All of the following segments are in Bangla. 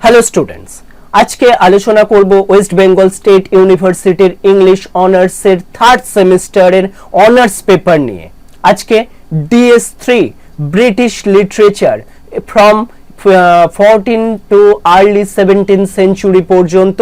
হ্যালো স্টুডেন্টস, আজকে আলোচনা করব ওয়েস্ট বেঙ্গল স্টেট ইউনিভার্সিটির ইংলিশ অনার্সের থার্ড সেমিস্টারের অনার্স পেপার নিয়ে। আজকে DS3 British literature from 14 too early 17th century পর্যন্ত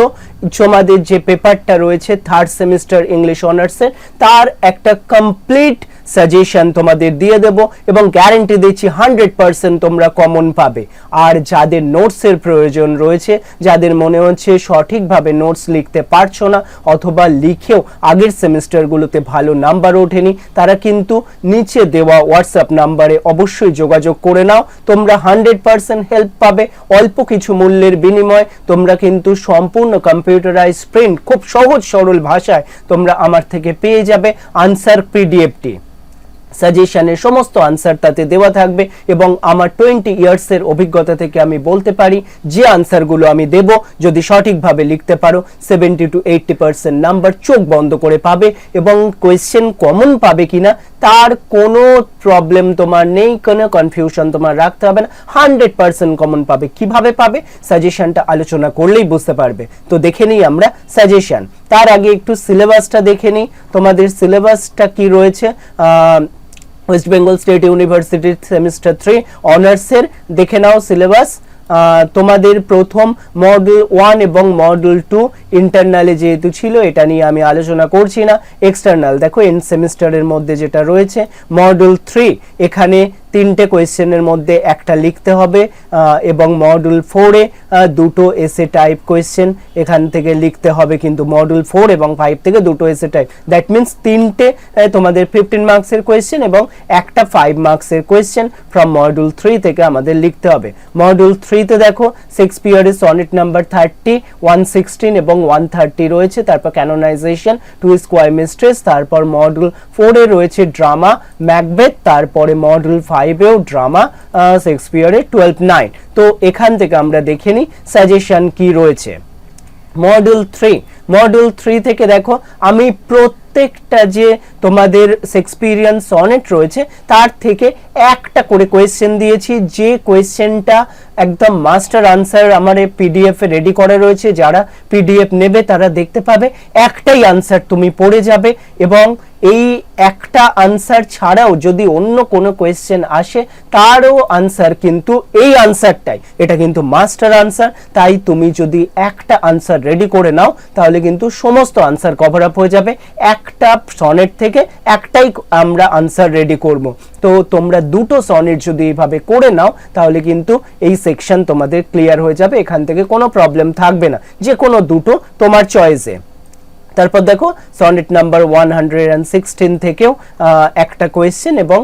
তোমাদের যে পেপারটা রয়েছে থার্ড সেমিস্টার ইংলিশ অনার্সের, তার একটা কমপ্লিট সাজেশন তোমাদের দিয়ে দেব এবং গ্যারান্টি দিচ্ছি 100% তোমরা কমন পাবে। আর যাদের নোটসের প্রয়োজন রয়েছে, যাদের মনে হচ্ছে সঠিকভাবে নোটস লিখতে পারছো না অথবা লিখেও আগের সেমিস্টারগুলোতে ভালো নাম্বার ওঠেনি, তারা কিন্তু নিচে দেওয়া হোয়াটসঅ্যাপ নাম্বারে অবশ্যই যোগাযোগ করে নাও। তোমরা 100% হেল্প পাবে। অল্প কিছু মূল্যের বিনিময়ে তোমরা কিন্তু সম্পূর্ণ কম্পিউটারাইজ প্রিন্ট খুব সহজ সরল ভাষায় তোমরা আমার থেকে পেয়ে যাবে। আনসার পিডিএফটি, সাজেশনের সমস্ত আনসার তাতে দেওয়া থাকবে এবং আমার 20 ইয়ার্সের অভিজ্ঞতা থেকে আমি বলতে পারি যে আনসারগুলো আমি দেব, যদি সঠিকভাবে লিখতে পারো 70 to 80% নাম্বার চোখ বন্ধ করে পাবে এবং কোয়েশ্চেন কমন পাবে কিনা তার কোনো প্রবলেম তোমার নেই, কোনো কনফিউশন তোমার রাখতে হবে না। 100% কমন পাবে। কিভাবে পাবে সাজেশনটা আলোচনা করলেই বুঝতে পারবে। তো দেখে নিই আমরা সাজেশন। তার আগে একটু সিলেবাসটা দেখে নিই। তোমাদের সিলেবাসটা কি রয়েছে ওয়েস্ট বেঙ্গল স্টেট ইউনিভার্সিটির সেমিস্টার 3 অনার্সের দেখে নাও সিলেবাস। তোমাদের প্রথম মডেল 1 এবং মডেল 2 ইন্টারনালে যেহেতু ছিল এটা নিয়ে আমি আলোচনা করছি না। এক্সটার্নাল দেখো এন্ড সেমিস্টারের মধ্যে যেটা রয়েছে মডেল 3, এখানে 3টে কোয়েশ্চেনের মধ্যে একটা লিখতে হবে এবং মডেল 4-এ দুটো এসে টাইপ কোয়েশ্চেন এখান থেকে লিখতে হবে, কিন্তু মডেল 4 এবং 5 থেকে দুটো এসে টাইপ। দ্যাট মিনস 3টে তোমাদের 15 মার্কসের কোয়েশ্চেন এবং একটা 5 মার্কসের কোয়েশ্চেন ফ্রম মডেল 3 থেকে আমাদের লিখতে হবে। মডেল 3-তে দেখো শেক্সপিয়ারের সনেট নাম্বার 30, 116 এবং 130 রয়েছে। তারপর ক্যানোনাইজেশন, টু স্কোয়ার মিস্ট্রেস। তারপর মডেল 4-এ রয়েছে ড্রামা ম্যাকবেথ। তারপরে মডেল 5-এও ড্রামা শেক্সপিয়ারের 12-9। তো এখান থেকে আমরা দেখে নিই সাজেশন কি রয়েছে। মডেল 3 থেকে দেখো আমি প্রত্যেকটা যে তোমাদের শেক্সপিয়ারিয়ান সনেট রয়েছে তার থেকে একটা করে কোয়েশ্চেন দিয়েছি। যে কোয়েশ্চেনটা একদম মাস্টার আনসার আমার পিডিএফ এ রেডি করা রয়েছে, যারা পিডিএফ নেবে তারা দেখতে পাবে। একটাই আনসার তুমি পড়ে যাবে এবং এই একটা আনসার ছাড়াও যদি অন্য কোনো কোয়েশ্চেন আসে তারও আনসার কিন্তু এই আনসারটাই, এটা কিন্তু মাস্টার আনসার। তাই তুমি যদি একটা আনসার রেডি করে নাও তাহলে কিন্তু সমস্ত আনসার কভার আপ হয়ে যাবে। একটা সনেট থেকে একটাই আমরা আনসার রেডি করব। তো তোমরা দুটো সনেট যদি এইভাবে করে নাও তাহলে কিন্তু এই সেকশন তোমাদের ক্লিয়ার হয়ে যাবে। এখান থেকে কোনো প্রবলেম থাকবে না, যে কোনো দুটো তোমার চয়েসে। তারপর দেখো সনেট নাম্বার 116 থেকেও একটা কোয়েশ্চেন এবং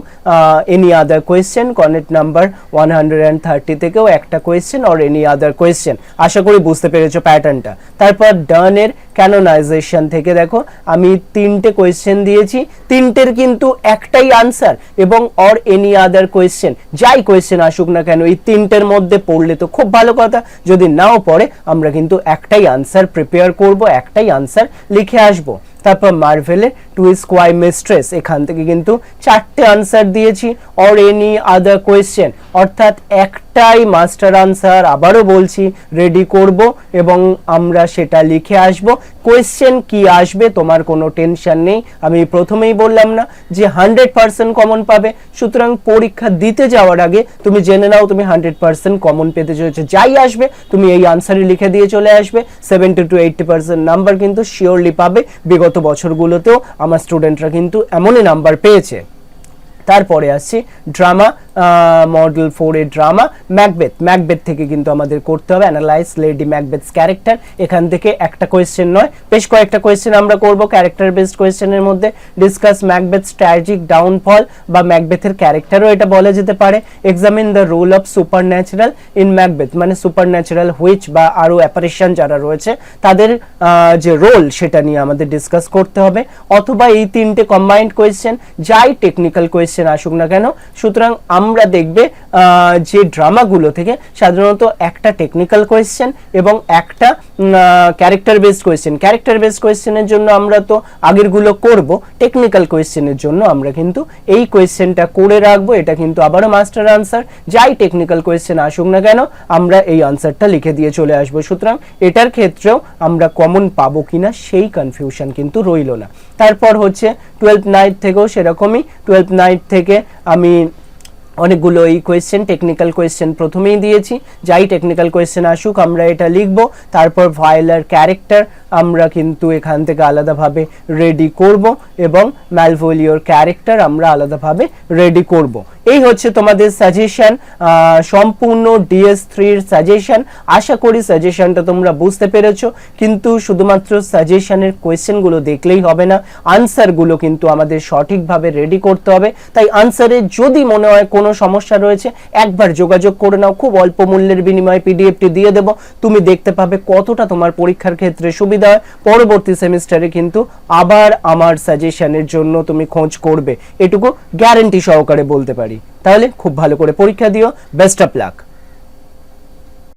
any other question. Sonnet number 130 থেকেও একটা question or any other question. আশা করি বুঝতে পেরেছো প্যাটার্নটা। তারপর ডানের ক্যানোনাইজেশন থেকে দেখো আমি 3টে কোয়েশ্চেন দিয়েছি, 3টের কিন্তু একটাই আনসার এবং অর এনি আদার কোয়েশ্চেন। যাই কোয়েশ্চেন আসুক না কেন এই 3টের মধ্যে পড়লে তো খুব ভালো কথা, যদি নাও পড়ে আমরা কিন্তু একটাই আনসার প্রিপেয়ার করব, একটাই আনসার লিখে আসবো। তারপর মার্ভেলের টু স্কোয়ার মিস্ট্রেস, এখান থেকে কিন্তু 4টে আনসার দিয়েছি অর এনি আদার কোয়েশ্চেন, অর্থাৎ একটাই মাস্টার আনসার আবারও বলছি রেডি করব এবং আমরা সেটা লিখে আসব। কোয়েশ্চেন কি আসবে তোমার কোনো টেনশন নেই, আমি প্রথমেই বললাম না যে 100% কমন পাবে। সুতরাং পরীক্ষা দিতে যাওয়ার আগে তুমি জেনে নাও তুমি 100% কমন পেতে চলেছো। যাই আসবে তুমি এই আনসারই লিখে দিয়ে চলে আসবে। 70 to 80% নাম্বার কিন্তু শিওরলি পাবে। বিগত বছরগুলোতেও আমার স্টুডেন্টরা কিন্তু এমনই নাম্বার পেয়েছে। তারপরে আসছি ড্রামা, মডেল 4 এর ড্রামা ম্যাকবেথ থেকে কিন্তু আমাদের করতে হবে অ্যানালাইজ লেডি ম্যাকবেথস ক্যারেক্টার। এখান থেকে একটা কোয়েশ্চেন নয়, বেশ কয়েকটা কোয়েশ্চেন আমরা করব। ক্যারেক্টার বেসড কোয়েশ্চেনের মধ্যে ডিসকাস ম্যাকবেথস ট্র্যাজিক ডাউনফল বা ম্যাকবেথের ক্যারেক্টারও এটা বলা যেতে পারে। Examine the role of supernatural in Macbeth, মানে সুপারন্যাচারাল হুইচ বা আরো অ্যাপারেশন যারা রয়েছে তাদের যে রোল সেটা নিয়ে আমাদের ডিসকাস করতে হবে। অথবা এই 3টে কম্বাইন্ড কোয়েশ্চেন, যাই টেকনিক্যাল কোয়েশ্চেন আসুক না কেন। সুতরাং আমরা দেখবে যে ড্রামাগুলো থেকে সাধারণত একটা টেকনিক্যাল কোয়েশ্চেন এবং একটা character based question. Character based কোয়েশ্চেনের জন্য আমরা তো আগেরগুলো করব, টেকনিক্যাল কোয়েশ্চেনের জন্য আমরা কিন্তু এই কোয়েশ্চেনটা করে রাখবো। এটা কিন্তু আবারও মাস্টার আনসার, যাই টেকনিক্যাল কোয়েশ্চেন আসুক না কেন আমরা এই আনসারটা লিখে দিয়ে চলে আসবো। সুতরাং এটার ক্ষেত্রেও আমরা কমন পাবো কিনা সেই কনফিউশন কিন্তু রইল না। তারপর হচ্ছে 12th নাইট থেকেও সেরকমই, 12th নাইট থেকে আমি অনেকগুলো এই কোয়েশ্চেন টেকনিক্যাল কোয়েশ্চেন প্রথমেই দিয়েছি, যাই টেকনিক্যাল কোয়েশ্চেন আসুক আমরা এটা লিখব। তারপর ভায়োলার ক্যারেক্টার আমরা কিন্তু এখান থেকে আলাদাভাবে রেডি করব এবং ম্যালভোলিওর ক্যারেক্টার আমরা আলাদাভাবে রেডি করব। এই হচ্ছে তোমাদের সাজেশন, সম্পূর্ণ DS3-র সাজেশন। আশা করি সাজেশনটা তোমরা বুঝতে পেরেছো, কিন্তু শুধুমাত্র সাজেশনের কোয়েশ্চেনগুলো দেখলেই হবে না, আনসারগুলো কিন্তু আমাদের সঠিকভাবে রেডি করতে হবে। তাই আনসারে যদি মনে হয় কোনো সমস্যা রয়েছে একবার যোগাযোগ করে নাও, খুব অল্প মূল্যের বিনিময়ে পিডিএফটি দিয়ে দেবো, তুমি দেখতে পাবে কতটা তোমার পরীক্ষার ক্ষেত্রে সুবিধা হয়। পরবর্তী সেমিস্টারে কিন্তু আবার আমার সাজেশনের জন্য তুমি খোঁজ করবে, এটুকু গ্যারান্টি সহকারে বলতে পারি। তাহলে খুব ভালো করে পরীক্ষা দিও, বেস্ট অফ লাক।